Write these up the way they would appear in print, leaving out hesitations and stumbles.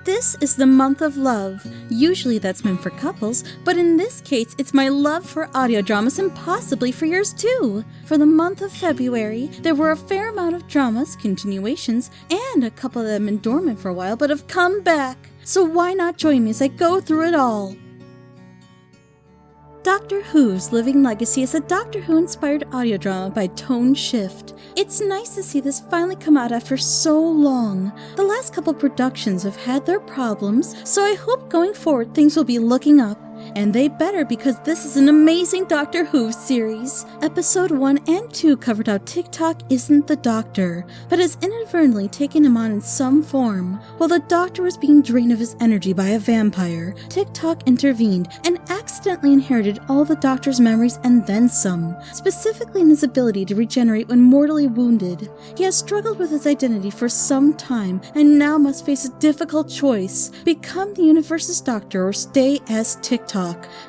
This is the month of love. Usually that's meant for couples, but in this case it's my love for audio dramas and possibly for yours too. For the month of February, there were a fair amount of dramas, continuations, and a couple of them been dormant for a while but have come back. So why not join me as I go through it all? Doctor Who's Living Legacy is a Doctor Who-inspired audio drama by Tone Shift. It's nice to see this finally come out after so long. The last couple productions have had their problems, so I hope going forward things will be looking up. And they better, because this is an amazing Doctor Who series. Episode 1 and 2 covered how TikTok isn't the Doctor, but has inadvertently taken him on in some form. While the Doctor was being drained of his energy by a vampire, TikTok intervened and accidentally inherited all the Doctor's memories and then some, specifically in his ability to regenerate when mortally wounded. He has struggled with his identity for some time and now must face a difficult choice: become the universe's Doctor or stay as TikTok.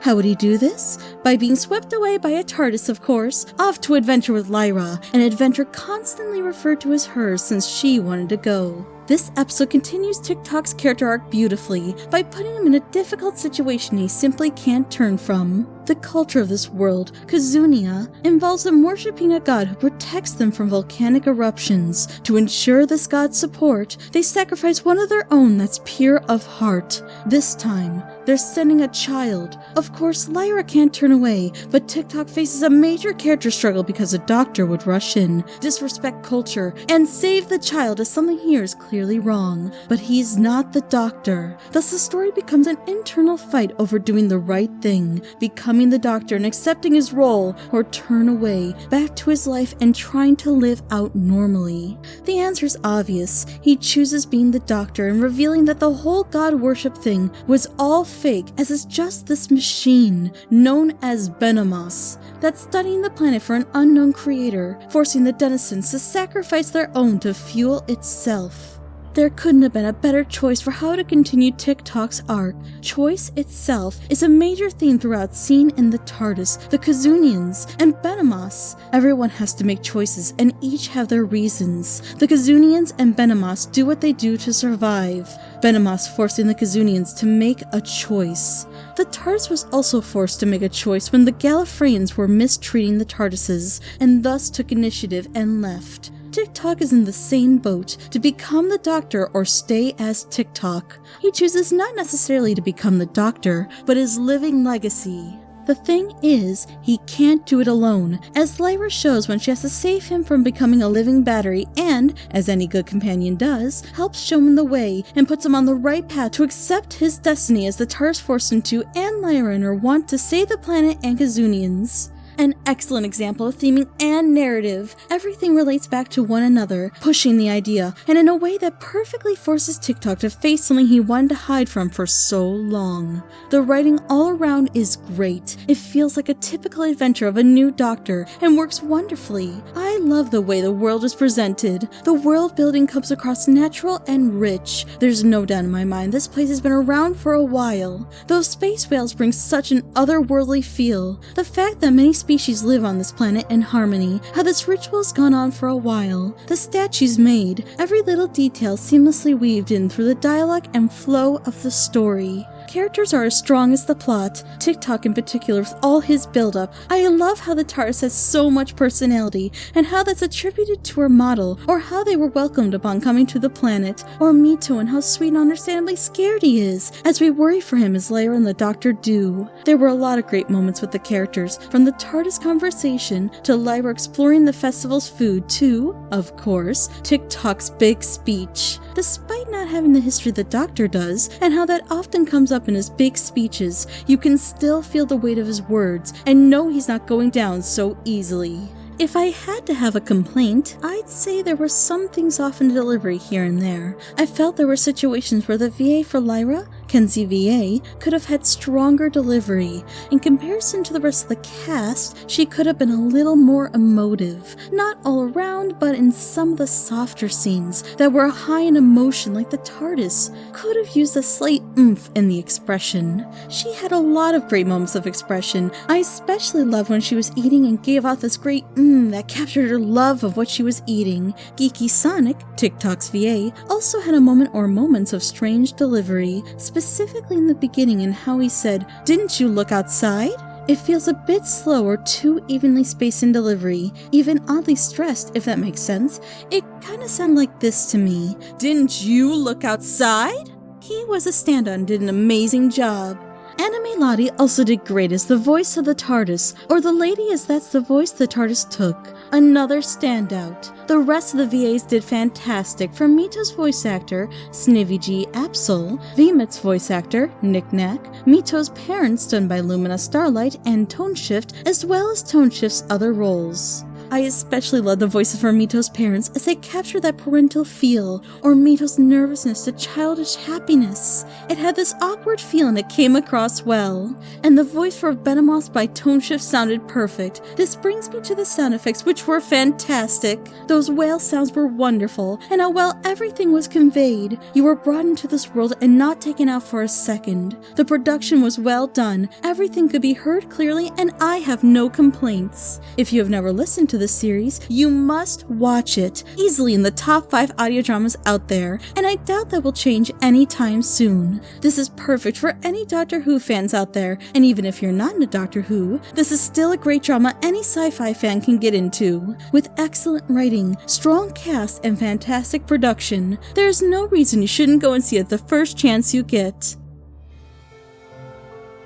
How would he do this? By being swept away by a TARDIS, of course, off to adventure with Lyra, an adventure constantly referred to as hers since she wanted to go. This episode continues TikTok's character arc beautifully by putting him in a difficult situation he simply can't turn from. The culture of this world, Kazunia, involves them worshipping a god who protects them from volcanic eruptions. To ensure this god's support, they sacrifice one of their own that's pure of heart. This time, they're sending a child. Of course, Lyra can't turn away, but TikTok faces a major character struggle because a doctor would rush in, disrespect culture, and save the child as something here is clearly wrong. But he's not the Doctor. Thus the story becomes an internal fight over doing the right thing, becoming the Doctor and accepting his role, or turn away, back to his life and trying to live out normally. The answer is obvious. He chooses being the Doctor and revealing that the whole god worship thing was all fake, as it's just this machine, known as Venomos, that's studying the planet for an unknown creator, forcing the denizens to sacrifice their own to fuel itself. There couldn't have been a better choice for how to continue TikTok's arc. Choice itself is a major theme throughout, seen in the TARDIS, the Kazunians, and Venomos. Everyone has to make choices, and each have their reasons. The Kazunians and Venomos do what they do to survive. Venomos forcing the Kazunians to make a choice. The TARDIS was also forced to make a choice when the Gallifreyans were mistreating the TARDISes, and thus took initiative and left. TikTok is in the same boat, to become the Doctor or stay as TikTok. He chooses not necessarily to become the Doctor, but his living legacy. The thing is, he can't do it alone, as Lyra shows when she has to save him from becoming a living battery and, as any good companion does, helps show him the way and puts him on the right path to accept his destiny as the TARDIS forced him to, and Lyra in her want to save the planet and Kazunians. An excellent example of theming and narrative. Everything relates back to one another, pushing the idea, and in a way that perfectly forces TikTok to face something he wanted to hide from for so long. The writing all around is great. It feels like a typical adventure of a new Doctor and works wonderfully. I love the way the world is presented. The world building comes across natural and rich. There's no doubt in my mind this place has been around for a while. Those space whales bring such an otherworldly feel. The fact that many species live on this planet in harmony, how this ritual's gone on for a while, the statues made, every little detail seamlessly weaved in through the dialogue and flow of the story. Characters are as strong as the plot, TikTok in particular with all his build-up. I love how the TARDIS has so much personality, and how that's attributed to her model, or how they were welcomed upon coming to the planet, or Mito and how sweet and understandably scared he is, as we worry for him as Lyra and the Doctor do. There were a lot of great moments with the characters, from the TARDIS conversation, to Lyra exploring the festival's food, to, of course, TikTok's big speech. Despite not having the history the Doctor does, and how that often comes up in his big speeches, you can still feel the weight of his words and know he's not going down so easily. If I had to have a complaint, I'd say there were some things off in the delivery here and there. I felt there were situations where the VA for Lyra Kenzie VA could have had stronger delivery. In comparison to the rest of the cast, she could have been a little more emotive. Not all around, but in some of the softer scenes that were high in emotion, like the TARDIS, could have used a slight oomph in the expression. She had a lot of great moments of expression. I especially loved when she was eating and gave off this great that captured her love of what she was eating. Geeky Sonic, TikTok's VA, also had a moment or moments of strange delivery, specifically in the beginning in how he said, "Didn't you look outside?" It feels a bit slow or too evenly spaced in delivery, even oddly stressed, if that makes sense. It kinda sounded like this to me. "Didn't you look outside?" He was a stand-on and did an amazing job. Anime Lottie also did great as the voice of the TARDIS, or the lady as that's the voice the TARDIS took. Another standout. The rest of the VAs did fantastic, from Mito's voice actor, Snivy G. Absol, Vemit's voice actor, Nick Nack, Mito's parents done by Lumina Starlight, and Tone Shift, as well as Tone Shift's other roles. I especially love the voices for Mito's parents as they capture that parental feel, or Mito's nervousness to childish happiness. It had this awkward feel and it came across well. And the voice for Venomoth by Tone Shift sounded perfect. This brings me to the sound effects, which were fantastic. Those whale sounds were wonderful, and how well everything was conveyed. You were brought into this world and not taken out for a second. The production was well done, everything could be heard clearly, and I have no complaints. If you have never listened to this series, you must watch it. Easily in the top 5 audio dramas out there, and I doubt that will change anytime soon. This is perfect for any Doctor Who fans out there, and even if you're not into Doctor Who, this is still a great drama any sci-fi fan can get into. With excellent writing, strong cast, and fantastic production, there's no reason you shouldn't go and see it the first chance you get.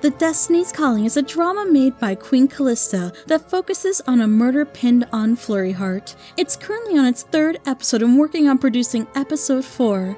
The Destiny's Calling is a drama made by Queen Callista that focuses on a murder pinned on Flurryheart. It's currently on its 3rd episode and working on producing episode 4.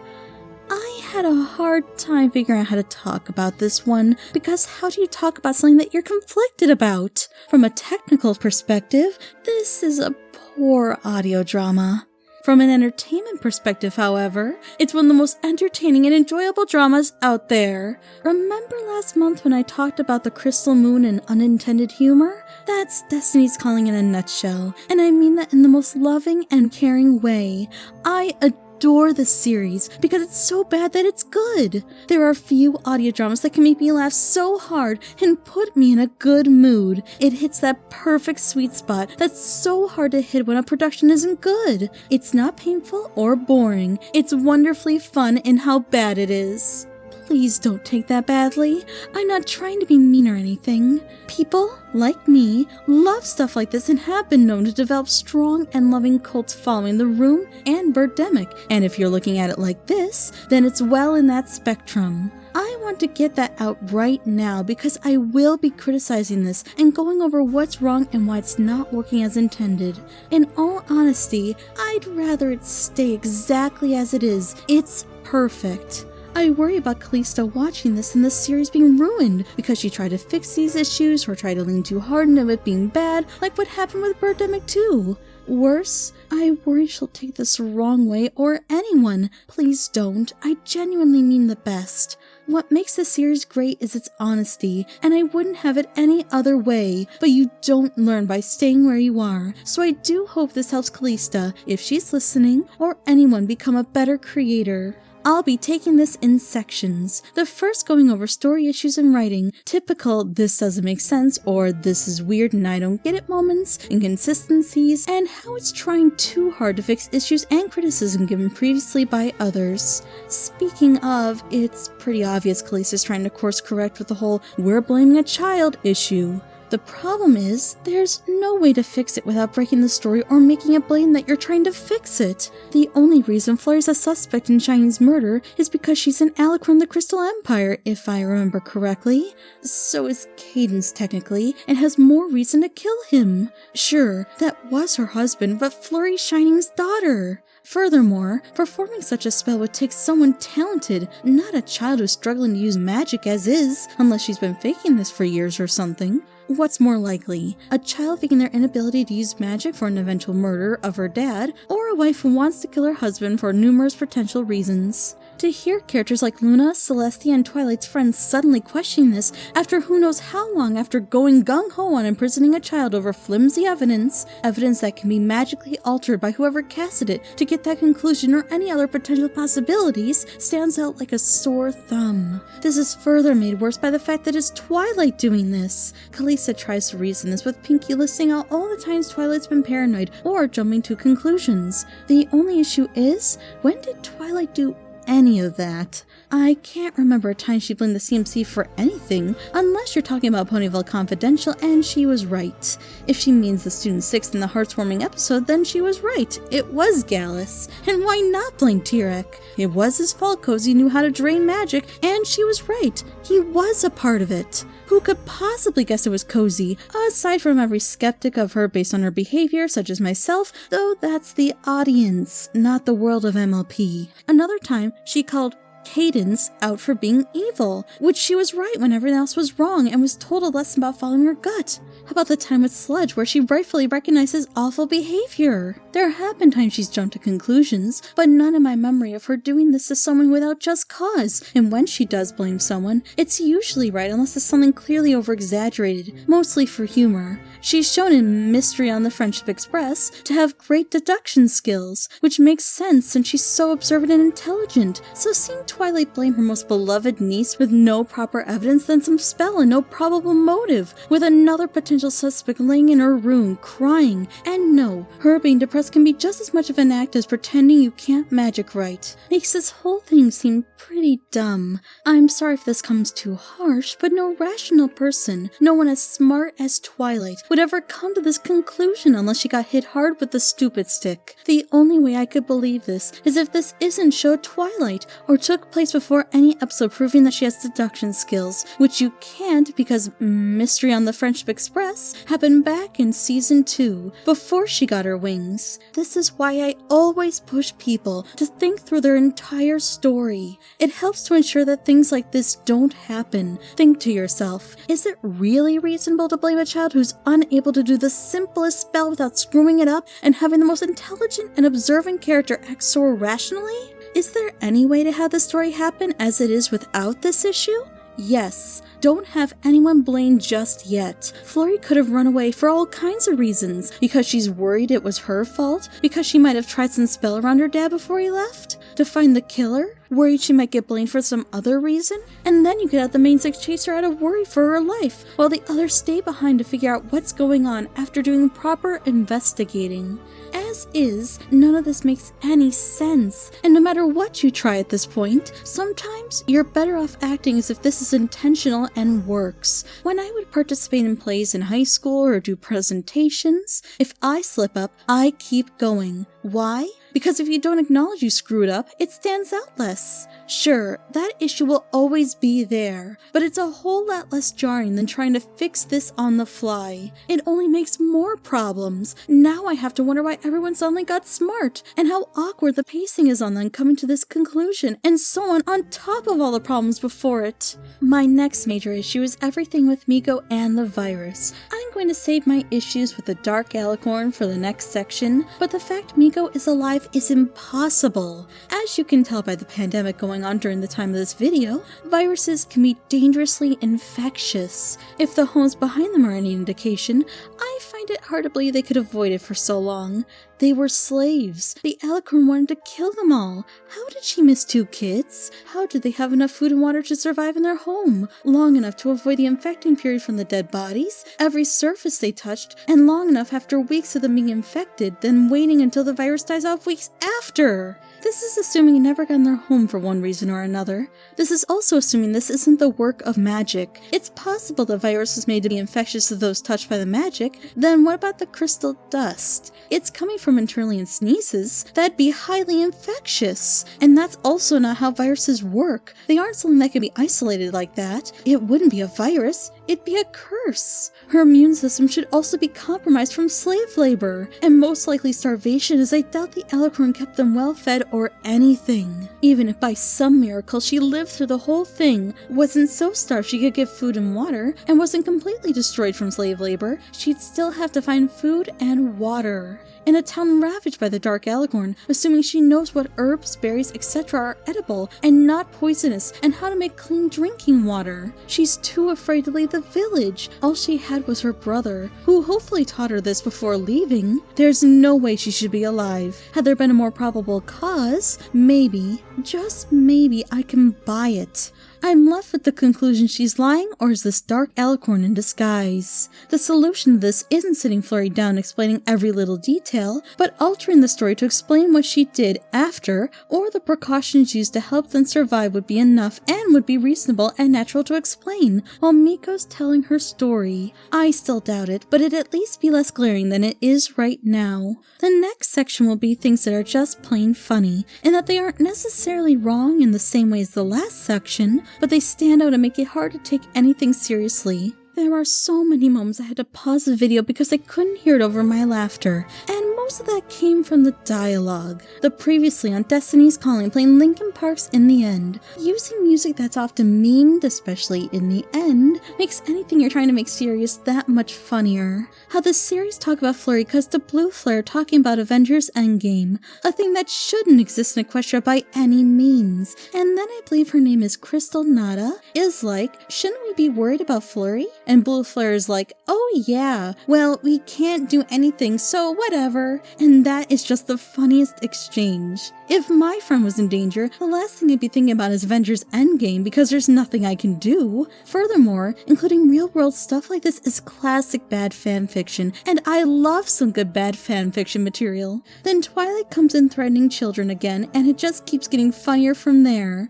I had a hard time figuring out how to talk about this one, because how do you talk about something that you're conflicted about? From a technical perspective, this is a poor audio drama. From an entertainment perspective, however, it's one of the most entertaining and enjoyable dramas out there. Remember last month when I talked about the crystal moon and unintended humor? That's Destiny's Calling in a nutshell, and I mean that in the most loving and caring way. I adore this series because it's so bad that it's good. There are few audio dramas that can make me laugh so hard and put me in a good mood. It hits that perfect sweet spot that's so hard to hit when a production isn't good. It's not painful or boring. It's wonderfully fun in how bad it is. Please don't take that badly. I'm not trying to be mean or anything. People, like me, love stuff like this and have been known to develop strong and loving cults following The Room and Birdemic, and if you're looking at it like this, then it's well in that spectrum. I want to get that out right now because I will be criticizing this and going over what's wrong and why it's not working as intended. In all honesty, I'd rather it stay exactly as it is. It's perfect. I worry about Callista watching this and the series being ruined because she tried to fix these issues or tried to lean too hard into it being bad, like what happened with Birdemic 2. Worse, I worry she'll take this the wrong way, or anyone. Please don't. I genuinely mean the best. What makes this series great is its honesty, and I wouldn't have it any other way, but you don't learn by staying where you are. So I do hope this helps Callista, if she's listening, or anyone become a better creator. I'll be taking this in sections. The first going over story issues and writing, typical this doesn't make sense or this is weird and I don't get it moments, inconsistencies, and how it's trying too hard to fix issues and criticism given previously by others. Speaking of, it's pretty obvious Callista's trying to course correct with the whole "we're blaming a child" issue. The problem is, there's no way to fix it without breaking the story or making it blatant that you're trying to fix it. The only reason Flurry's a suspect in Shiny's murder is because she's an ally from the Crystal Empire, if I remember correctly. So is Cadence technically, and has more reason to kill him. Sure, that was her husband, but Flurry's Shining's daughter. Furthermore, performing such a spell would take someone talented, not a child who's struggling to use magic as is, unless she's been faking this for years or something. What's more likely, a child faking their inability to use magic for an eventual murder of her dad, or a wife who wants to kill her husband for numerous potential reasons? To hear characters like Luna, Celestia, and Twilight's friends suddenly questioning this after who knows how long after going gung-ho on imprisoning a child over flimsy evidence that can be magically altered by whoever casted it to get that conclusion or any other potential possibilities, stands out like a sore thumb. This is further made worse by the fact that it's Twilight doing this. Kalisa tries to reason this with Pinkie listing out all the times Twilight's been paranoid or jumping to conclusions. The only issue is, when did Twilight do any of that? I can't remember a time she blamed the CMC for anything, unless you're talking about Ponyville Confidential, and she was right. If she means the Student 6 in the heartwarming episode, then she was right. It was Gallus. And why not blame Tyrek? It was his fault Cozy knew how to drain magic, and she was right. He was a part of it. Who could possibly guess it was Cozy, aside from every skeptic of her based on her behavior, such as myself, though that's the audience, not the world of MLP. Another time, she called Cadence out for being evil, which she was right when everyone else was wrong and was told a lesson about following her gut. How about the time with Sludge where she rightfully recognizes awful behavior? There have been times she's jumped to conclusions, but none in my memory of her doing this to someone without just cause, and when she does blame someone, it's usually right unless it's something clearly over-exaggerated, mostly for humor. She's shown in Mystery on the Friendship Express to have great deduction skills, which makes sense since she's so observant and intelligent, so seeing Twilight blame her most beloved niece with no proper evidence than some spell and no probable motive, with another potential suspect laying in her room crying, and no, her being depressed can be just as much of an act as pretending you can't magic right, makes this whole thing seem pretty dumb. I'm sorry if this comes too harsh, but no rational person, no one as smart as Twilight, would ever come to this conclusion unless she got hit hard with the stupid stick. The only way I could believe this is if this isn't show Twilight, or took place before any episode proving that she has deduction skills, which you can't because Mystery on the Friendship Express happened back in season 2, before she got her wings. This is why I always push people to think through their entire story. It helps to ensure that things like this don't happen. Think to yourself, is it really reasonable to blame a child who's unable to do the simplest spell without screwing it up and having the most intelligent and observant character act so irrationally? Is there any way to have the story happen as it is without this issue? Yes. Don't have anyone blamed just yet. Florrie could have run away for all kinds of reasons. Because she's worried it was her fault? Because she might have tried some spell around her dad before he left? To find the killer? Worried she might get blamed for some other reason? And then you could have the main 6 chase her out of worry for her life, while the others stay behind to figure out what's going on after doing proper investigating. As is, none of this makes any sense, and no matter what you try at this point, sometimes you're better off acting as if this is intentional and works. When I would participate in plays in high school or do presentations, if I slip up, I keep going. Why? Because if you don't acknowledge you screwed up, it stands out less. Sure, that issue will always be there, but it's a whole lot less jarring than trying to fix this on the fly. It only makes more problems. Now I have to wonder why everyone suddenly got smart, and how awkward the pacing is on them coming to this conclusion, and so on top of all the problems before it. My next major issue is everything with Miko and the virus. I'm going to save my issues with the Dark Alicorn for the next section, but the fact Miko is alive is impossible. As you can tell by the pandemic going on during the time of this video, viruses can be dangerously infectious. If the homes behind them are any indication, I find it hard to believe they could avoid it for so long. They were slaves. The Alicorn wanted to kill them all. How did she miss 2 kids? How did they have enough food and water to survive in their home? Long enough to avoid the infecting period from the dead bodies, every surface they touched, and long enough after weeks of them being infected, then waiting until the virus dies off weeks after. This is assuming you never got in their home for one reason or another. This is also assuming this isn't the work of magic. It's possible the virus was made to be infectious to those touched by the magic. Then what about the crystal dust? It's coming from Interlian sneezes. That'd be highly infectious. And that's also not how viruses work. They aren't something that can be isolated like that. It wouldn't be a virus. It'd be a curse. Her immune system should also be compromised from slave labor, and most likely starvation, as I doubt the Alicorn kept them well fed or anything. Even if by some miracle she lived through the whole thing, wasn't so starved she could get food and water, and wasn't completely destroyed from slave labor, she'd still have to find food and water. In a town ravaged by the Dark Alicorn, assuming she knows what herbs, berries, etc. are edible and not poisonous, and how to make clean drinking water. She's too afraid to leave the village. All she had was her brother, who hopefully taught her this before leaving. There's no way she should be alive. Had there been a more probable cause, maybe, just maybe, I can buy it. I'm left with the conclusion she's lying, or is this Dark Alicorn in disguise? The solution to this isn't sitting Flurry down explaining every little detail, but altering the story to explain what she did after, or the precautions used to help them survive would be enough and would be reasonable and natural to explain, while Miko's telling her story. I still doubt it, but it'd at least be less glaring than it is right now. The next section will be things that are just plain funny, and that they aren't necessarily wrong in the same way as the last section, but they stand out and make it hard to take anything seriously. There are so many moments I had to pause the video because I couldn't hear it over my laughter, and most of that came from the dialogue. The previously on Destiny's Calling playing Linkin Park's In the End. Using music that's often memed, especially in the end, makes anything you're trying to make serious that much funnier. How the series talk about Flurry cause to Blue Flare talking about Avengers Endgame, a thing that shouldn't exist in Equestria by any means. And then I believe her name is Crystal Nada, is like, shouldn't we be worried about Flurry? And Blue Flare is like, oh yeah, well, we can't do anything, so whatever. And that is just the funniest exchange. If my friend was in danger, the last thing I'd be thinking about is Avengers Endgame because there's nothing I can do. Furthermore, including real-world stuff like this is classic bad fanfiction, and I love some good bad fanfiction material. Then Twilight comes in threatening children again, and it just keeps getting funnier from there.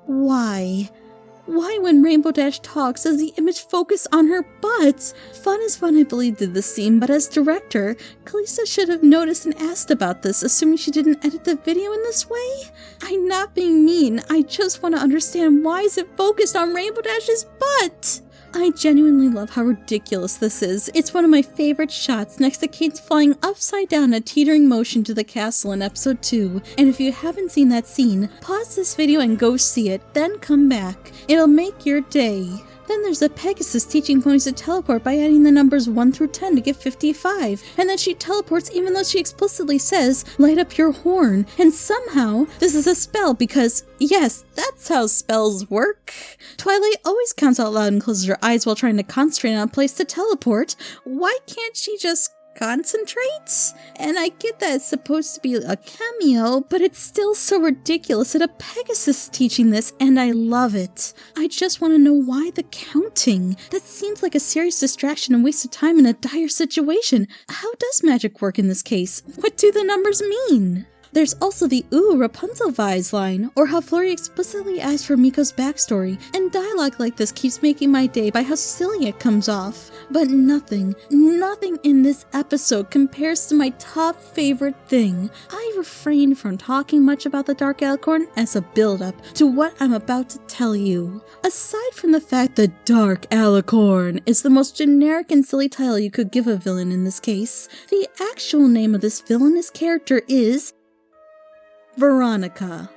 Why? Why when Rainbow Dash talks does the image focus on her butt? Fun is Fun I believe did this scene, but as director, Kalista should have noticed and asked about this, assuming she didn't edit the video in this way? I'm not being mean, I just want to understand why is it focused on Rainbow Dash's butt? I genuinely love how ridiculous this is. It's one of my favorite shots next to Kate flying upside down in a teetering motion to the castle in episode 2. And if you haven't seen that scene, pause this video and go see it, then come back. It'll make your day. Then there's a Pegasus teaching ponies to teleport by adding the numbers 1 through 10 to get 55, and then she teleports even though she explicitly says, light up your horn, and somehow this is a spell because, yes, that's how spells work. Twilight always counts out loud and closes her eyes while trying to concentrate on a place to teleport. Why can't she just concentrate? And I get that it's supposed to be a cameo, but it's still so ridiculous that a Pegasus is teaching this, and I love it. I just want to know why the counting. That seems like a serious distraction and waste of time in a dire situation. How does magic work in this case? What do the numbers mean? There's also the ooh Rapunzel vibes line, or how Flurry explicitly asks for Miko's backstory, and dialogue like this keeps making my day by how silly it comes off. But nothing in this episode compares to my top favorite thing. I refrain from talking much about the Dark Alicorn as a build-up to what I'm about to tell you. Aside from the fact that Dark Alicorn is the most generic and silly title you could give a villain in this case, the actual name of this villainous character is Veronica.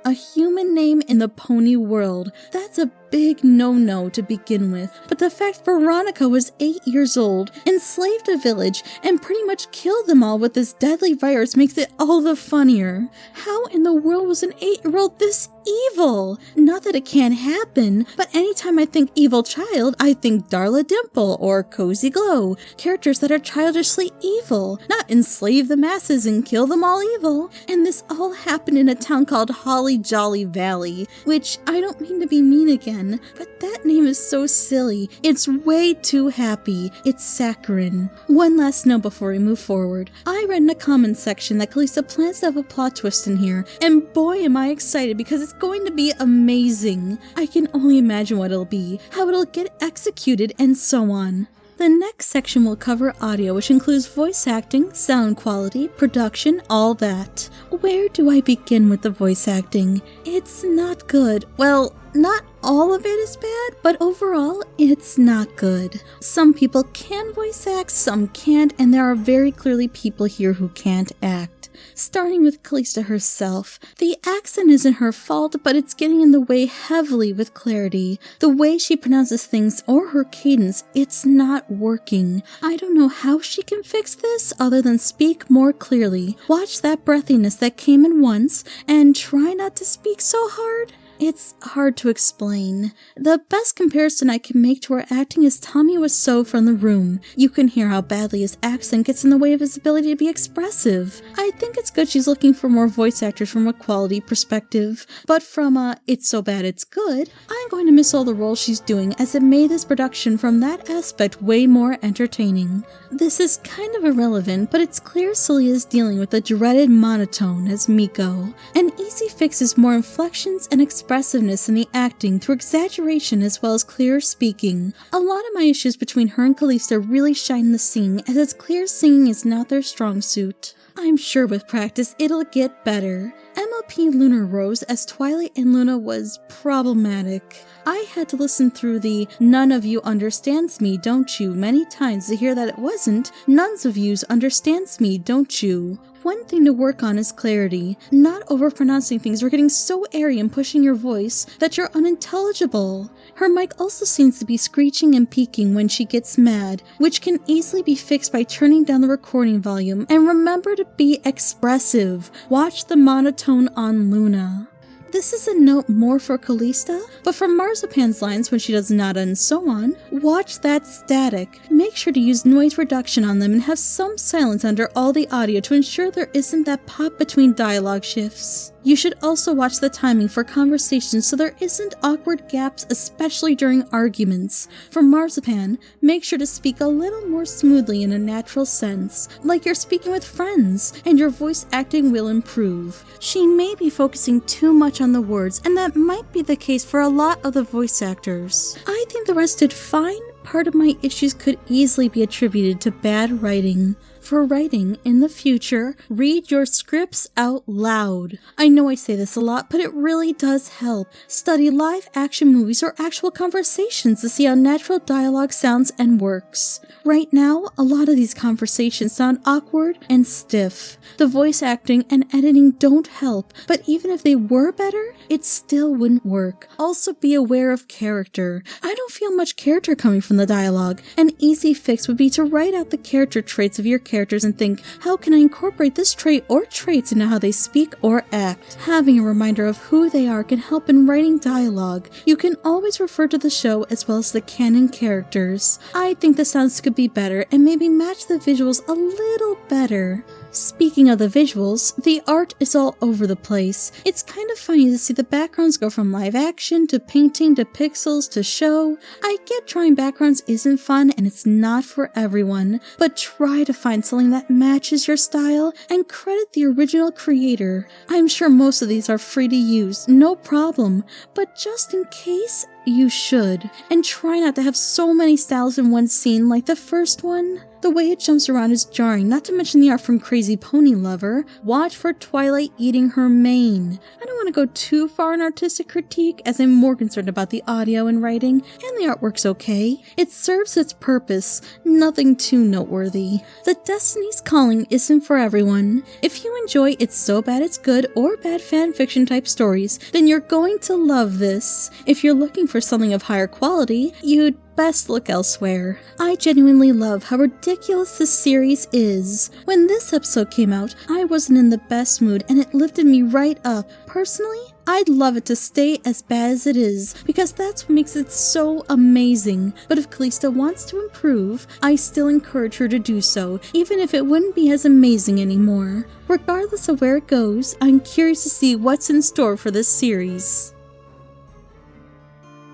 A human name in the pony world. That's a big no-no to begin with, but the fact Veronica was 8 years old, enslaved a village, and pretty much killed them all with this deadly virus makes it all the funnier. How in the world was an 8-year-old this evil? Not that it can't happen, but anytime I think evil child, I think Darla Dimple or Cozy Glow, characters that are childishly evil, not enslave the masses and kill them all evil. And this all happened in a town called Holly Jolly Valley, which I don't mean to be mean again, but that name is so silly. It's way too happy. It's saccharine. One last note before we move forward. I read in the comments section that Kalista plans to have a plot twist in here, and boy am I excited because it's going to be amazing. I can only imagine what it'll be, how it'll get executed, and so on. The next section will cover audio, which includes voice acting, sound quality, production, all that. Where do I begin with the voice acting? It's not good. Well, not all of it is bad, but overall, it's not good. Some people can voice act, some can't, and there are very clearly people here who can't act. Starting with Calista herself, the accent isn't her fault, but it's getting in the way heavily with clarity. The way she pronounces things or her cadence, it's not working. I don't know how she can fix this other than speak more clearly. Watch that breathiness that came in once, and try not to speak so hard. It's hard to explain. The best comparison I can make to her acting is Tommy Wiseau from The Room. You can hear how badly his accent gets in the way of his ability to be expressive. I think it's good she's looking for more voice actors from a quality perspective, but from it's so bad it's good, I'm going to miss all the roles she's doing, as it made this production from that aspect way more entertaining. This is kind of irrelevant, but it's clear Celia is dealing with the dreaded monotone as Miko. An easy fix is more inflections and expressiveness in the acting through exaggeration as well as clear speaking. A lot of my issues between her and Calista really shine in the singing, as it's clear singing is not their strong suit. I'm sure with practice it'll get better. MLP Lunar Rose as Twilight and Luna was problematic. I had to listen through the "none of you understands me, don't you" many times to hear that it wasn't "none of yous understands me, don't you." One thing to work on is clarity, not overpronouncing things or getting so airy and pushing your voice that you're unintelligible. Her mic also seems to be screeching and peaking when she gets mad, which can easily be fixed by turning down the recording volume. And remember to be expressive. Watch the monotone on Luna. This is a note more for Calista, but for Marzipan's lines when she does nada and so on, watch that static. Make sure to use noise reduction on them and have some silence under all the audio to ensure there isn't that pop between dialogue shifts. You should also watch the timing for conversations so there isn't awkward gaps, especially during arguments. For Marzipan, make sure to speak a little more smoothly in a natural sense, like you're speaking with friends, and your voice acting will improve. She may be focusing too much on the words, and that might be the case for a lot of the voice actors. I think the rest did fine. Part of my issues could easily be attributed to bad writing. For writing, in the future, read your scripts out loud. I know I say this a lot, but it really does help. Study live action movies or actual conversations to see how natural dialogue sounds and works. Right now, a lot of these conversations sound awkward and stiff. The voice acting and editing don't help, but even if they were better, it still wouldn't work. Also be aware of character. I don't feel much character coming from the dialogue. An easy fix would be to write out the character traits of your characters and think, how can I incorporate this trait or traits into how they speak or act? Having a reminder of who they are can help in writing dialogue. You can always refer to the show as well as the canon characters. I think the sounds could be better and maybe match the visuals a little better. Speaking of the visuals, the art is all over the place. It's kind of funny to see the backgrounds go from live action to painting to pixels to show. I get drawing backgrounds isn't fun and it's not for everyone, but try to find something that matches your style and credit the original creator. I'm sure most of these are free to use, no problem, but just in case, you should. And try not to have so many styles in one scene like the first one. The way it jumps around is jarring, not to mention the art from Crazy Pony Lover. Watch for Twilight eating her mane. I don't want to go too far in artistic critique, as I'm more concerned about the audio and writing, and the artwork's okay. It serves its purpose, nothing too noteworthy. The Destiny's Calling isn't for everyone. If you enjoy It's So Bad It's Good or bad fanfiction type stories, then you're going to love this. If you're looking for something of higher quality, you'd best look elsewhere. I genuinely love how ridiculous this series is. When this episode came out, I wasn't in the best mood and it lifted me right up. Personally, I'd love it to stay as bad as it is, because that's what makes it so amazing. But if Calista wants to improve, I still encourage her to do so, even if it wouldn't be as amazing anymore. Regardless of where it goes, I'm curious to see what's in store for this series.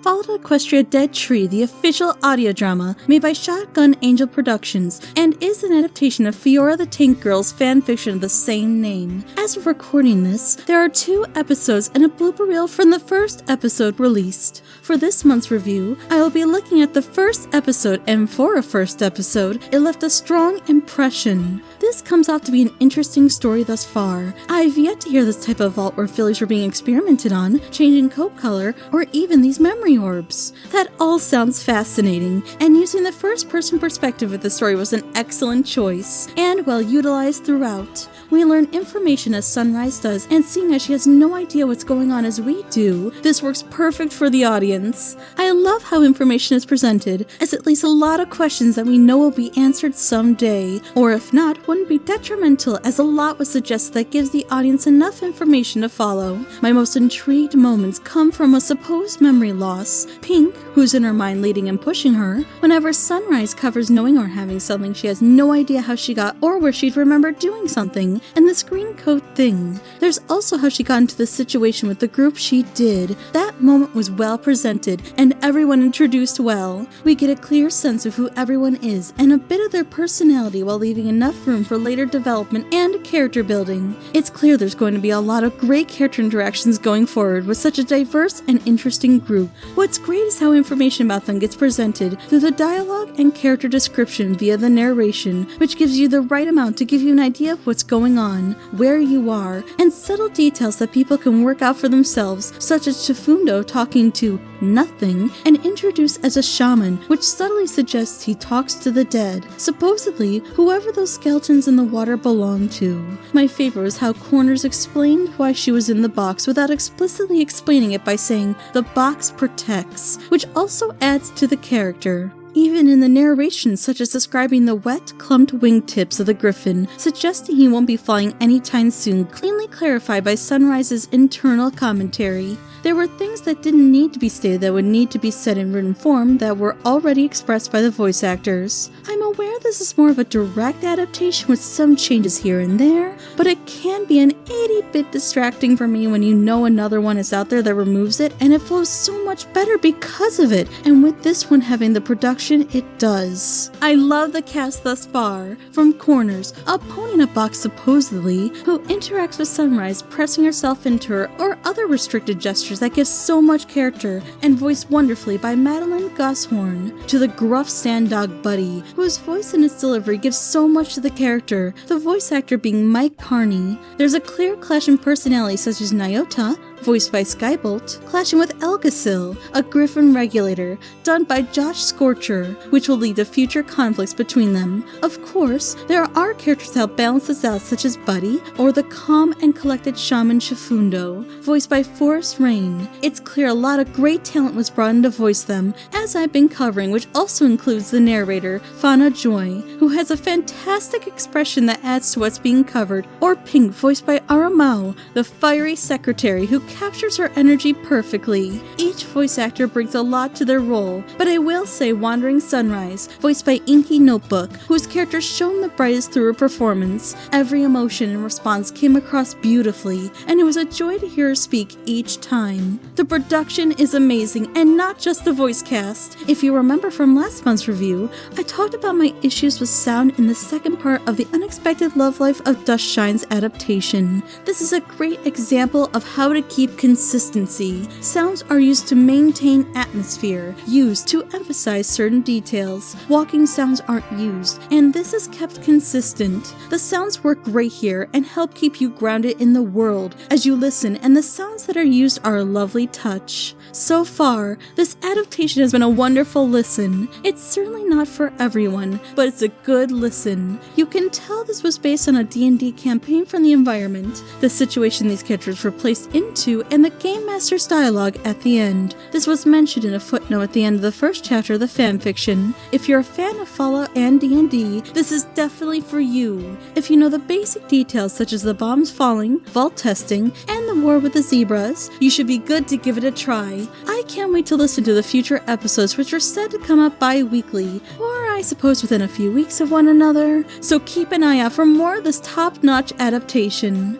Follow Equestria Dead Tree, the official audio drama made by Shotgun Angel Productions, and is an adaptation of Fiora the Tank Girl's fanfiction of the same name. As of recording this, there are 2 episodes and a blooper reel from the first episode released. For this month's review, I will be looking at the first episode, and for a first episode, it left a strong impression. This comes off to be an interesting story thus far. I've yet to hear this type of vault where fillies were being experimented on, changing coat color, or even these memory orbs. That all sounds fascinating, and using the first-person perspective of the story was an excellent choice, and well utilized throughout. We learn information as Sunrise does, and seeing as she has no idea what's going on as we do, this works perfect for the audience. I love how information is presented, as it leaves a lot of questions that we know will be answered someday, or if not, wouldn't be detrimental, as a lot was suggested that gives the audience enough information to follow. My most intrigued moments come from a supposed memory loss, Pink, who's in her mind leading and pushing her, whenever Sunrise covers knowing or having something she has no idea how she got or where she'd remember doing something, and the screen coat thing. There's also how she got into the situation with the group she did. That moment was well presented, and everyone introduced well. We get a clear sense of who everyone is, and a bit of their personality while leaving enough room for later development and character building. It's clear there's going to be a lot of great character interactions going forward with such a diverse and interesting group. What's great is how information about them gets presented through the dialogue and character description via the narration, which gives you the right amount to give you an idea of what's going on, where you are, and subtle details that people can work out for themselves, such as Chifundo talking to nothing and introduced as a shaman, which subtly suggests he talks to the dead, supposedly whoever those skeletons in the water belong to. My favorite was how Corners explained why she was in the box without explicitly explaining it by saying the box protects, which also adds to the character. Even in the narration, such as describing the wet, clumped wingtips of the griffin, suggesting he won't be flying anytime soon, cleanly clarified by Sunrise's internal commentary. There were things that didn't need to be stated that would need to be said in written form that were already expressed by the voice actors. I'm aware this is more of a direct adaptation with some changes here and there, but it can be an 80-bit distracting for me when you know another one is out there that removes it, and it flows so much better because of it, and with this one having the production it does. I love the cast thus far, from Corners, a pony in a box supposedly, who interacts with Sunrise, pressing herself into her, or other restricted gestures that give so much character, and voiced wonderfully by Madeline Gosshorn, to the gruff sand dog Buddy, whose voice and its delivery gives so much to the character, the voice actor being Mike Carney. There's a clear clash in personality such as Nyota, voiced by Skybolt, clashing with Elgasil, a griffin regulator, done by Josh Scorcher, which will lead to future conflicts between them. Of course, there are characters that help balance this out, such as Buddy, or the calm and collected shaman Chifundo, voiced by Forrest Rain. It's clear a lot of great talent was brought in to voice them, as I've been covering, which also includes the narrator, Fauna Joy, who has a fantastic expression that adds to what's being covered, or Pink, voiced by Aramau, the fiery secretary who captures her energy perfectly. Each voice actor brings a lot to their role, but I will say Wandering Sunrise, voiced by Inky Notebook, whose character shone the brightest through her performance. Every emotion and response came across beautifully, and it was a joy to hear her speak each time. The production is amazing, and not just the voice cast. If you remember from last month's review, I talked about my issues with sound in the second part of the Unexpected Love Life of Dust Shine's adaptation. This is a great example of how to keep consistency. Sounds are used to maintain atmosphere, used to emphasize certain details. Walking sounds aren't used, and this is kept consistent. The sounds work great here and help keep you grounded in the world as you listen, and the sounds that are used are a lovely touch. So far, this adaptation has been a wonderful listen. It's certainly not for everyone, but it's a good listen. You can tell this was based on a D&D campaign from the environment, the situation these characters were placed into, and the Game Master's dialogue at the end. This was mentioned in a footnote at the end of the first chapter of the fanfiction. If you're a fan of Fallout and D&D, this is definitely for you. If you know the basic details such as the bombs falling, vault testing, and the war with the zebras, you should be good to give it a try. I can't wait to listen to the future episodes, which are said to come up bi-weekly, or I suppose within a few weeks of one another, so keep an eye out for more of this top-notch adaptation.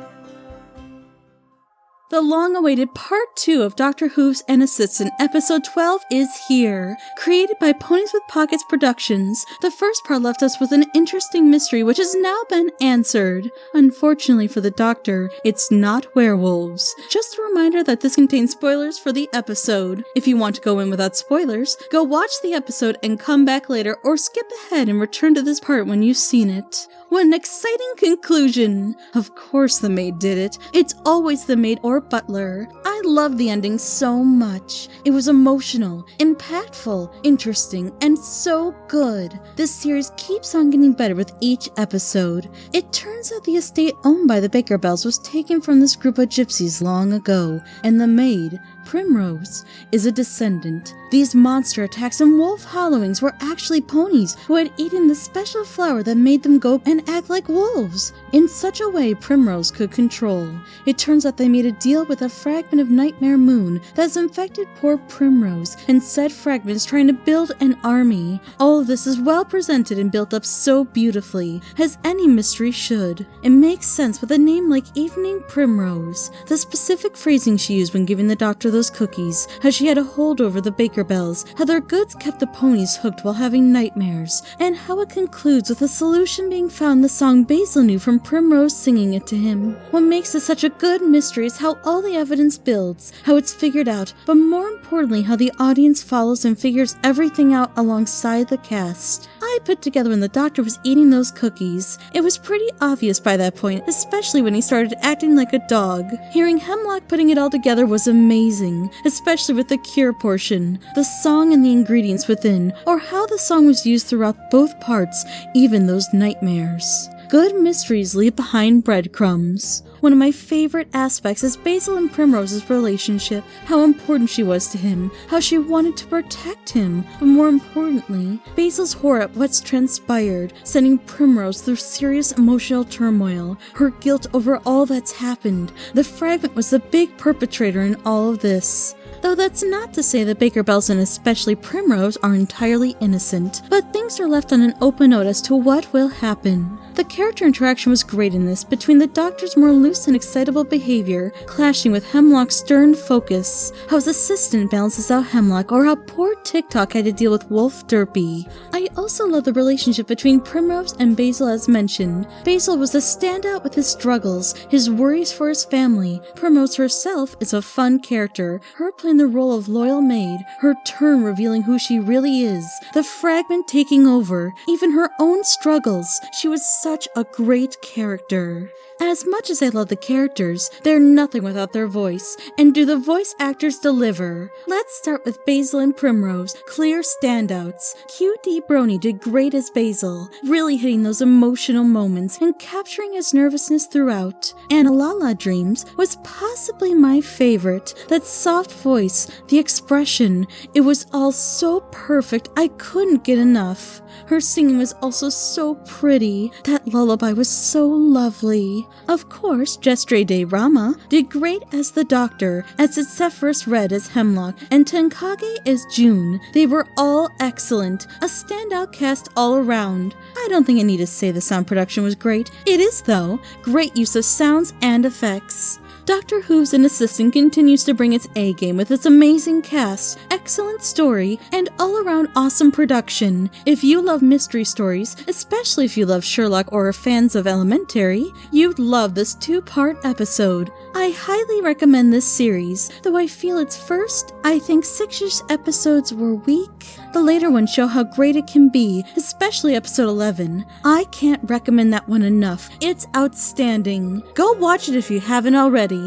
The long-awaited Part 2 of Dr. Whooves and Assistant, Episode 12 is here. Created by Ponies with Pockets Productions, the first part left us with an interesting mystery which has now been answered. Unfortunately for the Doctor, it's not werewolves. Just a reminder that this contains spoilers for the episode. If you want to go in without spoilers, go watch the episode and come back later, or skip ahead and return to this part when you've seen it. What an exciting conclusion! Of course the maid did it. It's always the maid or butler. I love the ending so much. It was emotional, impactful, interesting, and so good. This series keeps on getting better with each episode. It turns out the estate owned by the Baker Bells was taken from this group of gypsies long ago, and the maid, Primrose, is a descendant. These monster attacks and wolf hollowings were actually ponies who had eaten the special flower that made them go and act like wolves, in such a way Primrose could control. It turns out they made a deal with a fragment of Nightmare Moon that's infected poor Primrose, and said fragment is trying to build an army. All of this is well presented and built up so beautifully, as any mystery should. It makes sense with a name like Evening Primrose. The specific phrasing she used when giving the Doctor those cookies, how she had a hold over the Baker Bells, how their goods kept the ponies hooked while having nightmares, and how it concludes with a solution being found in the song Basil knew from Primrose singing it to him. What makes it such a good mystery is how all the evidence builds, how it's figured out, but more importantly how the audience follows and figures everything out alongside the cast. I put together when the Doctor was eating those cookies. It was pretty obvious by that point, especially when he started acting like a dog. Hearing Hemlock putting it all together was amazing, especially with the cure portion, the song and the ingredients within, or how the song was used throughout both parts, even those nightmares. Good mysteries leave behind breadcrumbs. One of my favorite aspects is Basil and Primrose's relationship, how important she was to him, how she wanted to protect him, but more importantly, Basil's horror at what's transpired, sending Primrose through serious emotional turmoil, her guilt over all that's happened. The fragment was the big perpetrator in all of this. Though that's not to say that Baker Bells and especially Primrose are entirely innocent, but things are left on an open note as to what will happen. The character interaction was great in this, between the Doctor's more loose and excitable behavior clashing with Hemlock's stern focus, how his assistant balances out Hemlock, or how poor TikTok had to deal with Wolf Derpy. I also love the relationship between Primrose and Basil as mentioned. Basil was the standout with his struggles, his worries for his family. Primrose herself is a fun character, her playing the role of loyal maid, her turn revealing who she really is, the fragment taking over, even her own struggles. She was such a great character. As much as I love the characters, they're nothing without their voice, and do the voice actors deliver? Let's start with Basil and Primrose, clear standouts. QD Brony did great as Basil, really hitting those emotional moments and capturing his nervousness throughout. And Lala Dreams was possibly my favorite. That soft voice, the expression, it was all so perfect I couldn't get enough. Her singing was also so pretty. That lullaby was so lovely. Of course, Jestre de Rama did great as the Doctor, as did Zephyrus Red as Hemlock, and Tenkage as June. They were all excellent, a standout cast all around. I don't think I need to say the sound production was great. It is, though. Great use of sounds and effects. Dr. Who's an Assistant continues to bring its A-game with its amazing cast, excellent story, and all-around awesome production. If you love mystery stories, especially if you love Sherlock or are fans of Elementary, you'd love this 2-part episode. I highly recommend this series, though I feel its first, I think 6-ish episodes were weak. The later ones show how great it can be, especially episode 11. I can't recommend that one enough. It's outstanding. Go watch it if you haven't already.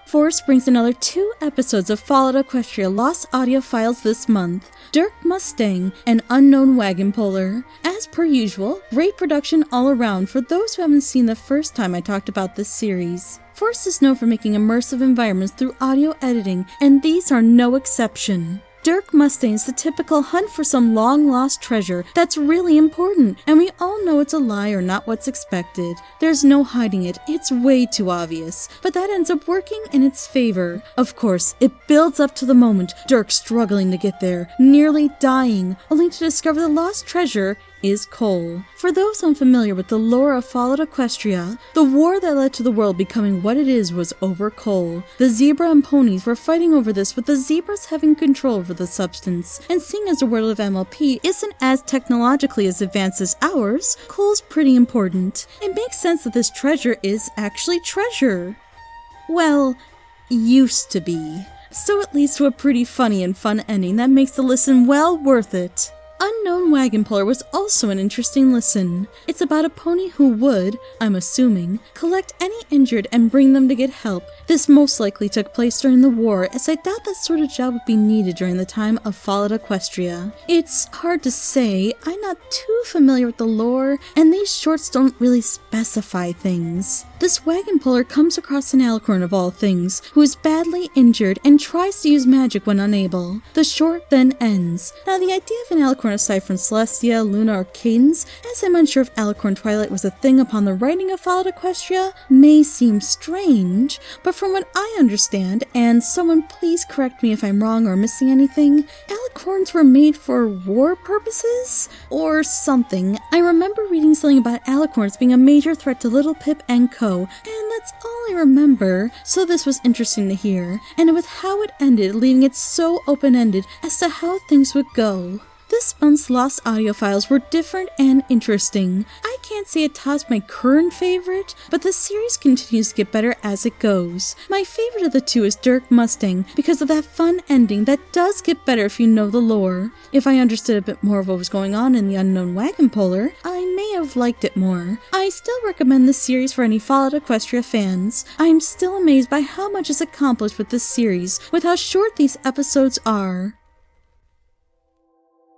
Force brings another 2 episodes of Fallout Equestria Lost Audio Files this month. Dirk Mustang and Unknown Wagon Puller. As per usual, great production all around for those who haven't seen the first time I talked about this series. Force is known for making immersive environments through audio editing, and these are no exception. Dirk Mustang is the typical hunt for some long-lost treasure that's really important, and we all know it's a lie or not what's expected. There's no hiding it, it's way too obvious, but that ends up working in its favor. Of course, it builds up to the moment, Dirk struggling to get there, nearly dying, only to discover the lost treasure is coal. For those unfamiliar with the lore of Fallout Equestria, the war that led to the world becoming what it is was over coal. The zebra and ponies were fighting over this, with the zebras having control over the substance, and seeing as the world of MLP isn't as technologically as advanced as ours, coal's pretty important. It makes sense that this treasure is actually treasure. Well, used to be. So it leads to a pretty funny and fun ending that makes the listen well worth it. Unknown Wagon Puller was also an interesting listen. It's about a pony who would, I'm assuming, collect any injured and bring them to get help. This most likely took place during the war, as I doubt that sort of job would be needed during the time of Fallout Equestria. It's hard to say, I'm not too familiar with the lore, and these shorts don't really specify things. This wagon puller comes across an alicorn of all things, who is badly injured and tries to use magic when unable. The short then ends. Now the idea of an alicorn aside from Celestia, Luna, or Cadence, as I'm unsure if Alicorn Twilight was a thing upon the writing of Fallout Equestria, may seem strange, but from what I understand, and someone please correct me if I'm wrong or missing anything, alicorns were made for war purposes? Or something. I remember reading something about alicorns being a major threat to Little Pip and Co., and that's all I remember, so this was interesting to hear, and with how it ended, leaving it so open-ended as to how things would go. This month's lost audio files were different and interesting. I can't say it tops my current favorite, but the series continues to get better as it goes. My favorite of the two is Dirk Mustang because of that fun ending that does get better if you know the lore. If I understood a bit more of what was going on in the Unknown Wagon Puller, I may have liked it more. I still recommend this series for any Fallout Equestria fans. I'm still amazed by how much is accomplished with this series, with how short these episodes are.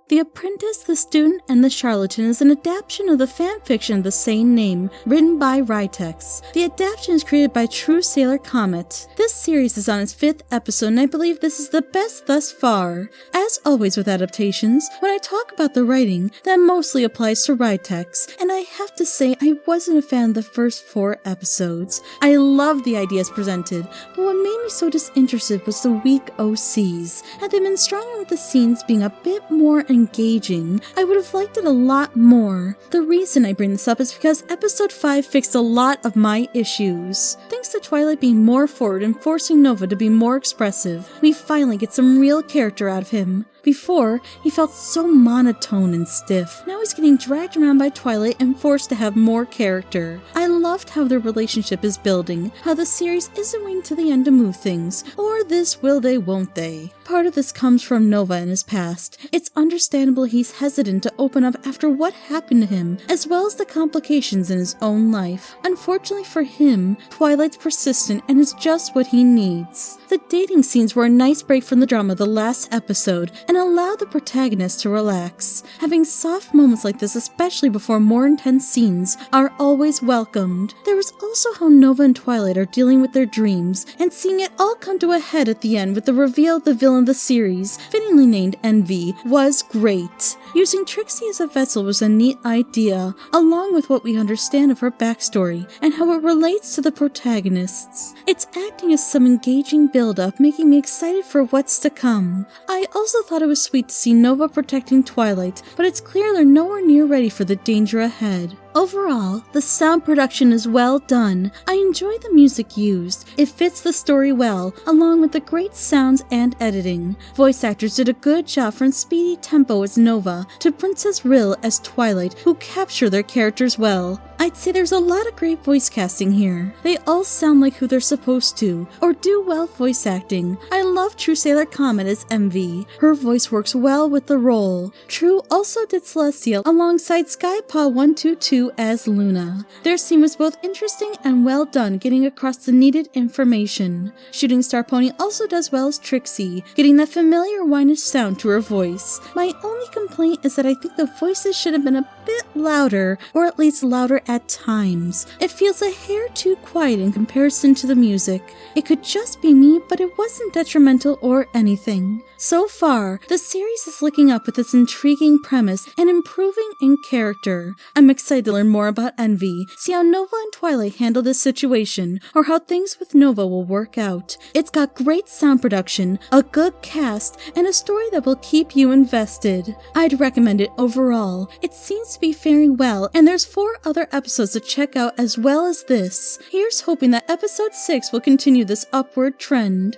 The Apprentice, the Student, and the Charlatan is an adaptation of the fanfiction of the same name, written by Rytex. The adaptation is created by True Sailor Comet. This series is on its 5th episode, and I believe this is the best thus far. As always with adaptations, when I talk about the writing, that mostly applies to Rytex, and I have to say I wasn't a fan of the first 4 episodes. I loved the ideas presented, but what made me so disinterested was the weak OCs. Had they been stronger with the scenes being a bit more engaging, I would have liked it a lot more. The reason I bring this up is because episode 5 fixed a lot of my issues. Thanks to Twilight being more forward and forcing Nova to be more expressive, we finally get some real character out of him. Before, he felt so monotone and stiff. Now he's getting dragged around by Twilight and forced to have more character. I loved how their relationship is building, how the series isn't waiting to the end to move things, or this will they won't they. Part of this comes from Nova and his past. It's understandable he's hesitant to open up after what happened to him, as well as the complications in his own life. Unfortunately for him, Twilight's persistent and is just what he needs. The dating scenes were a nice break from the drama of the last episode, and allow the protagonist to relax. Having soft moments like this, especially before more intense scenes, are always welcomed. There was also how Nova and Twilight are dealing with their dreams, and seeing it all come to a head at the end with the reveal of the villain of the series, fittingly named Envy, was great. Using Trixie as a vessel was a neat idea, along with what we understand of her backstory, and how it relates to the protagonists. It's acting as some engaging build-up, making me excited for what's to come. I also thought it was sweet to see Nova protecting Twilight, but it's clear they're nowhere near ready for the danger ahead. Overall, the sound production is well done. I enjoy the music used. It fits the story well, along with the great sounds and editing. Voice actors did a good job from Speedy Tempo as Nova to Princess Rill as Twilight, who capture their characters well. I'd say there's a lot of great voice casting here. They all sound like who they're supposed to, or do well voice acting. I love True Sailor Comet as Envy. Her voice works well with the role. True also did Celestia alongside Skypaw122 as Luna. Their scene was both interesting and well done, getting across the needed information. Shooting Star Pony also does well as Trixie, getting that familiar whinish sound to her voice. My only complaint is that I think the voices should have been a bit louder, or at least louder at times. It feels a hair too quiet in comparison to the music. It could just be me, but it wasn't detrimental or anything. So far, the series is looking up with its intriguing premise and improving in character. I'm excited to learn more about Envy, see how Nova and Twilight handle this situation, or how things with Nova will work out. It's got great sound production, a good cast, and a story that will keep you invested. good. I'd recommend it overall. It seems to be faring well, and there's 4 other episodes to check out as well as this. Here's hoping that episode 6 will continue this upward trend.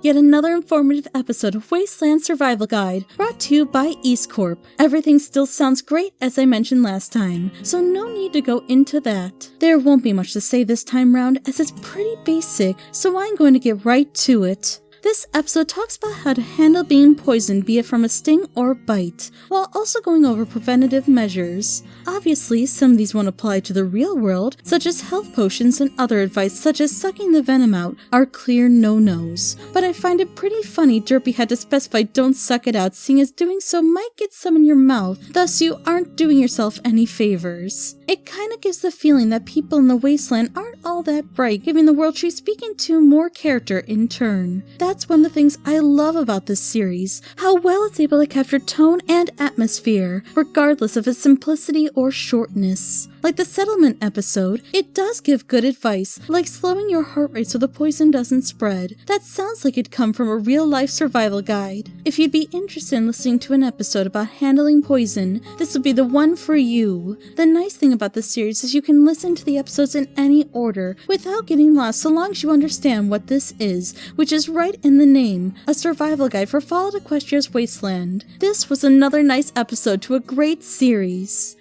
Yet another informative episode of Wasteland Survival Guide, brought to you by East Corp. Everything still sounds great as I mentioned last time, so no need to go into that. There won't be much to say this time round as it's pretty basic, so I'm going to get right to it. This episode talks about how to handle being poisoned, be it from a sting or bite, while also going over preventative measures. Obviously, some of these won't apply to the real world, such as health potions and other advice such as sucking the venom out are clear no-nos. But I find it pretty funny Derpy had to specify don't suck it out, seeing as doing so might get some in your mouth, thus you aren't doing yourself any favors. It kinda gives the feeling that people in the Wasteland aren't all that bright, giving the world she's speaking to more character in turn. That's one of the things I love about this series, how well it's able to capture tone and atmosphere, regardless of its simplicity or shortness. Like the settlement episode, it does give good advice, like slowing your heart rate so the poison doesn't spread. That sounds like it'd come from a real-life survival guide. If you'd be interested in listening to an episode about handling poison, this would be the one for you. The nice thing about this series is you can listen to the episodes in any order without getting lost so long as you understand what this is, which is right in the name, a survival guide for Fallout Equestria's Wasteland. This was another nice episode to a great series.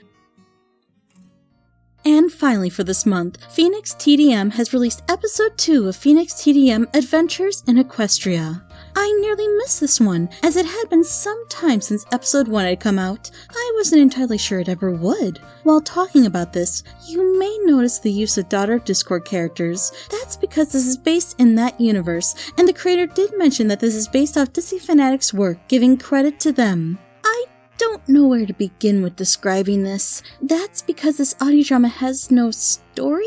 And finally for this month, PhoenixTDM has released episode 2 of PhoenixTDM Adventures in Equestria. I nearly missed this one, as it had been some time since episode 1 had come out. I wasn't entirely sure it ever would. While talking about this, you may notice the use of Daughter of Discord characters. That's because this is based in that universe, and the creator did mention that this is based off DC Fanatic's work, giving credit to them. I don't know where to begin with describing this. That's because this audio drama has no story?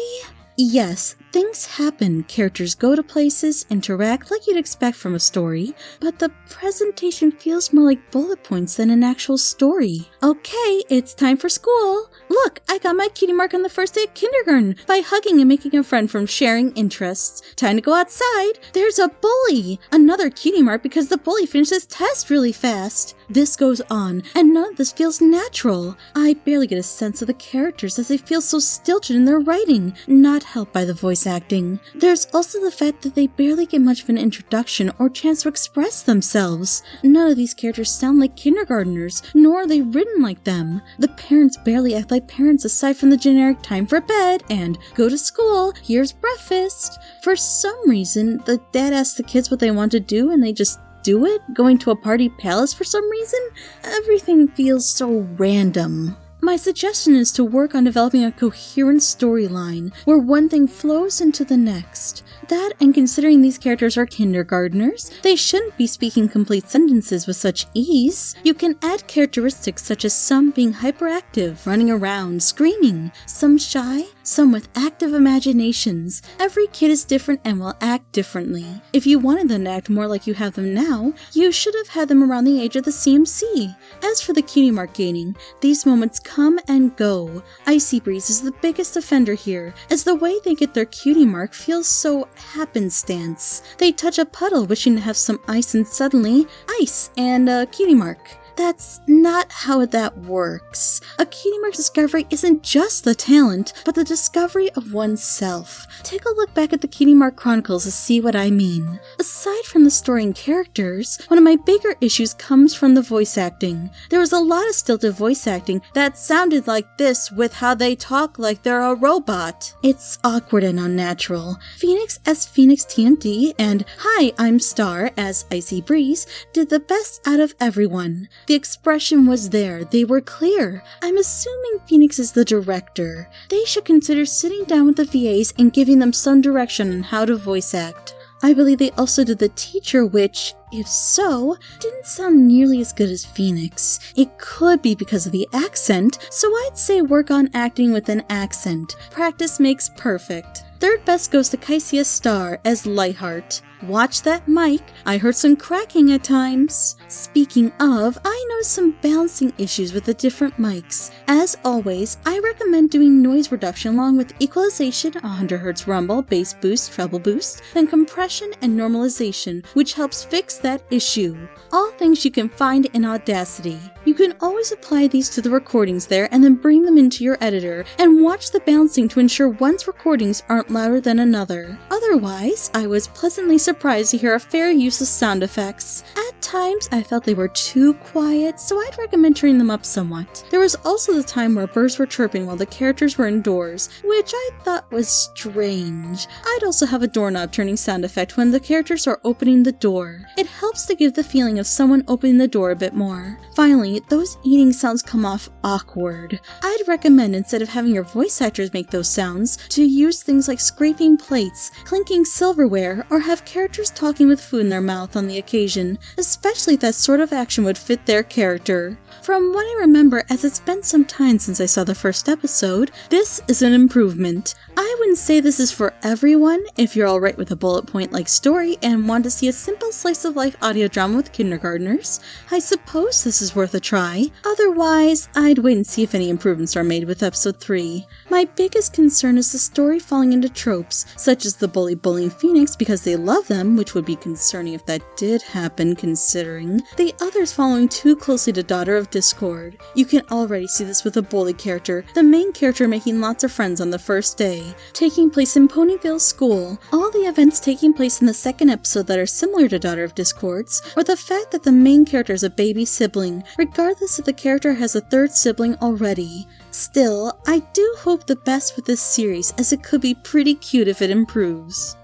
Yes, things happen, characters go to places, interact like you'd expect from a story, but the presentation feels more like bullet points than an actual story. Okay, it's time for school. Look, I got my cutie mark on the first day of kindergarten by hugging and making a friend from sharing interests. Time to go outside. There's a bully. Another cutie mark because the bully finished his test really fast. This goes on, and none of this feels natural. I barely get a sense of the characters as they feel so stilted in their writing, not helped by the voice acting. There's also the fact that they barely get much of an introduction or chance to express themselves. None of these characters sound like kindergartners, nor are they written like them. The parents barely act like parents aside from the generic time for bed and go to school, here's breakfast. For some reason, the dad asks the kids what they want to do and they just do it, going to a party palace for some reason. Everything feels so random. My suggestion is to work on developing a coherent storyline where one thing flows into the next. That, and considering these characters are kindergartners, they shouldn't be speaking complete sentences with such ease. You can add characteristics such as some being hyperactive, running around, screaming, some shy, some with active imaginations. Every kid is different and will act differently. If you wanted them to act more like you have them now, you should have had them around the age of the CMC. As for the cutie mark gaining, these moments come and go. Icy Breeze is the biggest offender here, as the way they get their cutie mark feels so happenstance. They touch a puddle wishing to have some ice and suddenly, ice and a cutie mark. That's not how that works. A cutie mark discovery isn't just the talent, but the discovery of oneself. Take a look back at the Cutie Mark Chronicles to see what I mean. Aside from the story and characters, one of my bigger issues comes from the voice acting. There was a lot of stilted voice acting that sounded like this with how they talk like they're a robot. It's awkward and unnatural. Phoenix as PhoenixTDM and Hi, I'm Star as Icy Breeze did the best out of everyone. The expression was there, they were clear. I'm assuming Phoenix is the director. They should consider sitting down with the VAs and giving them some direction on how to voice act. I believe they also did the teacher, which, if so, didn't sound nearly as good as Phoenix. It could be because of the accent, so I'd say work on acting with an accent. Practice makes perfect. Third best goes to Kaisia Star as Lightheart. Watch that mic, I heard some cracking at times. Speaking of, I noticed some balancing issues with the different mics. As always, I recommend doing noise reduction along with equalization, 100Hz rumble, bass boost, treble boost, then compression and normalization, which helps fix that issue. All things you can find in Audacity. You can always apply these to the recordings there and then bring them into your editor and watch the balancing to ensure one's recordings aren't louder than another. Otherwise, I was pleasantly surprised to hear a fair use of sound effects. At times, I felt they were too quiet, so I'd recommend turning them up somewhat. There was also the time where birds were chirping while the characters were indoors, which I thought was strange. I'd also have a doorknob turning sound effect when the characters are opening the door. It helps to give the feeling of someone opening the door a bit more. Finally, those eating sounds come off awkward. I'd recommend, instead of having your voice actors make those sounds, to use things like scraping plates, clinking silverware, or have characters talking with food in their mouth on the occasion, especially if that sort of action would fit their character. From what I remember, as it's been some time since I saw the first episode, this is an improvement. I wouldn't say this is for everyone. If you're alright with a bullet point-like story and want to see a simple slice-of-life audio drama with kindergartners, I suppose this is worth a try. Otherwise, I'd wait and see if any improvements are made with episode 3. My biggest concern is the story falling into tropes, such as the bully bullying Phoenix because they love them, which would be concerning if that did happen considering, the others following too closely to Daughter of Discord. You can already see this with the bully character, the main character making lots of friends on the first day. Taking place in Ponyville School, all the events taking place in the second episode that are similar to Daughter of Discord's, or the fact that the main character is a baby sibling, regardless if the character has a third sibling already. Still, I do hope the best with this series, as it could be pretty cute if it improves.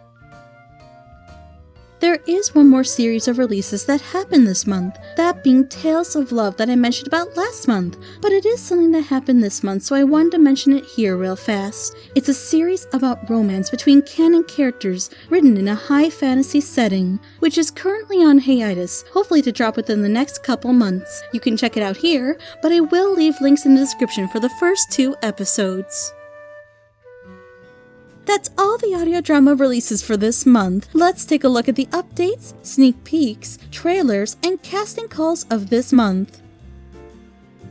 There is one more series of releases that happened this month, that being Tales of Love that I mentioned about last month, but it is something that happened this month, so I wanted to mention it here real fast. It's a series about romance between canon characters written in a high fantasy setting, which is currently on hiatus, hopefully to drop within the next couple months. You can check it out here, but I will leave links in the description for the first 2 episodes. That's all the audio drama releases for this month. Let's take a look at the updates, sneak peeks, trailers, and casting calls of this month.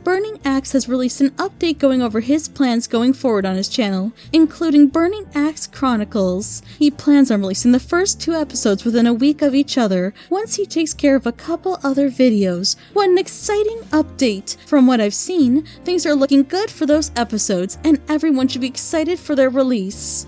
Burning Axe has released an update going over his plans going forward on his channel, including Burning Axe Chronicles. He plans on releasing the first 2 episodes within a week of each other, once he takes care of a couple other videos. What an exciting update! From what I've seen, things are looking good for those episodes, and everyone should be excited for their release.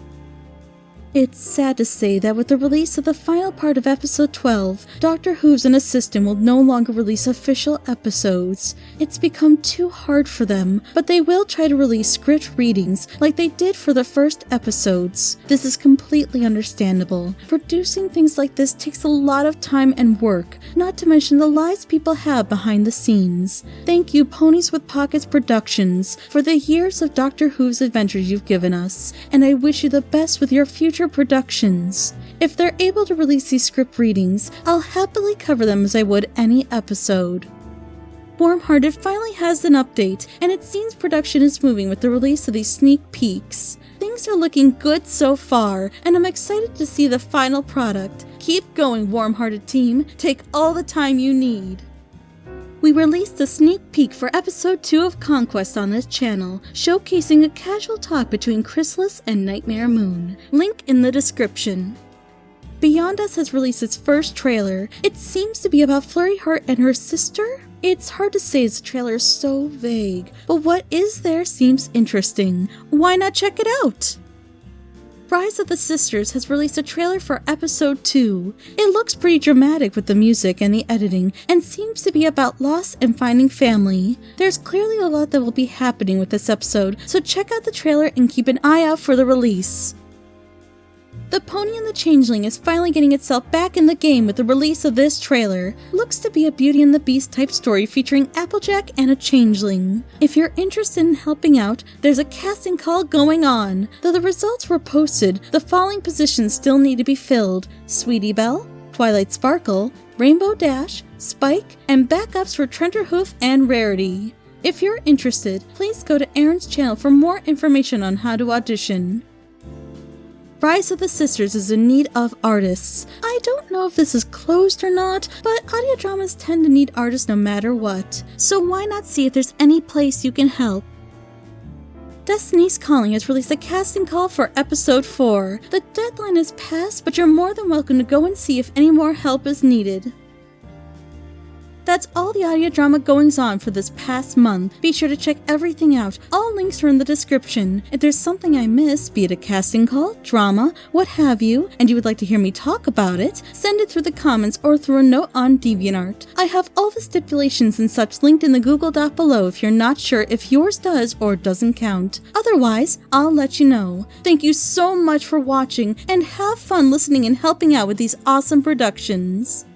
It's sad to say that with the release of the final part of episode 12, Dr. Whooves and Assistant will no longer release official episodes. It's become too hard for them, but they will try to release script readings like they did for the first episodes. This is completely understandable. Producing things like this takes a lot of time and work, not to mention the lives people have behind the scenes. Thank you, Ponies with Pockets Productions, for the years of Dr. Who's adventures you've given us, and I wish you the best with your future productions. If they're able to release these script readings, I'll happily cover them as I would any episode. Warm-Hearted finally has an update, and it seems production is moving with the release of these sneak peeks. Things are looking good so far, and I'm excited to see the final product. Keep going, Warm-Hearted team. Take all the time you need. We released a sneak peek for episode 2 of Conquest on this channel, showcasing a casual talk between Chrysalis and Nightmare Moon. Link in the description. Beyond Us has released its first trailer. It seems to be about Flurry Heart and her sister? It's hard to say as the trailer is so vague, but what is there seems interesting. Why not check it out? Rise of the Sisters has released a trailer for episode 2. It looks pretty dramatic with the music and the editing, and seems to be about loss and finding family. There's clearly a lot that will be happening with this episode, so check out the trailer and keep an eye out for the release. The Pony and the Changeling is finally getting itself back in the game with the release of this trailer. Looks to be a Beauty and the Beast type story featuring Applejack and a Changeling. If you're interested in helping out, there's a casting call going on. Though the results were posted, the following positions still need to be filled: Sweetie Belle, Twilight Sparkle, Rainbow Dash, Spike, and backups for Trenterhoof and Rarity. If you're interested, please go to Aaron's channel for more information on how to audition. Rise of the Sisters is in need of artists. I don't know if this is closed or not, but audio dramas tend to need artists no matter what. So why not see if there's any place you can help? Destiny's Calling has released a casting call for episode 4. The deadline is passed, but you're more than welcome to go and see if any more help is needed. That's all the audio drama goings-on for this past month. Be sure to check everything out. All links are in the description. If there's something I missed, be it a casting call, drama, what have you, and you would like to hear me talk about it, send it through the comments or through a note on DeviantArt. I have all the stipulations and such linked in the Google Doc below if you're not sure if yours does or doesn't count. Otherwise, I'll let you know. Thank you so much for watching, and have fun listening and helping out with these awesome productions.